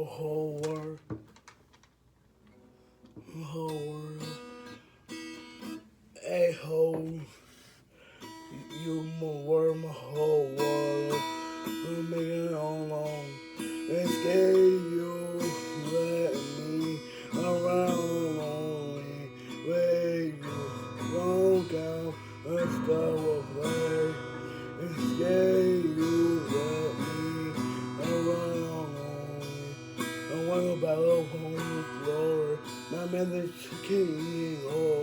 whole world, whole world. Hey ho, you my world, my whole world. We're making it all along. It's scared you let me around only. Where you won't go, let's go away. It's scared you let me around only. I want to battle home with Lord. My mother's king, Lord.